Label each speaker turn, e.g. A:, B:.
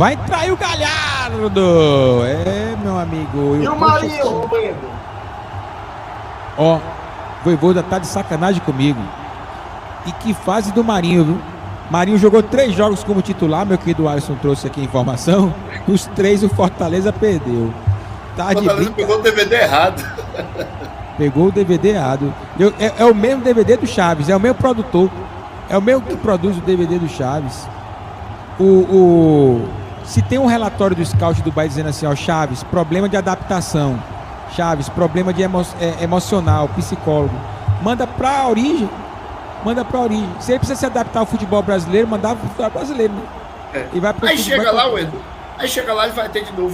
A: Vai trair o Galhardo. É, meu amigo.
B: E o Marinho,
A: Ó, o Vojvoda tá de sacanagem comigo. E que fase do Marinho, viu? Marinho jogou 3 jogos como titular, meu querido Alisson trouxe aqui a informação. Os 3 o Fortaleza perdeu. Tá de
C: Fortaleza pegou o DVD errado.
A: Pegou o DVD errado. É o mesmo DVD do Chaves, é o mesmo produtor. É o mesmo que produz o DVD do Chaves. Se tem um relatório do scout do Bahia dizendo assim, ó, Chaves, problema de adaptação. Chaves, problema de emocional, psicólogo. Manda pra origem. Se ele precisa se adaptar ao futebol brasileiro, mandava pro futebol brasileiro, né?
C: É.
A: E vai pro
C: Aí chega lá, Wendel. Aí chega lá e vai ter de novo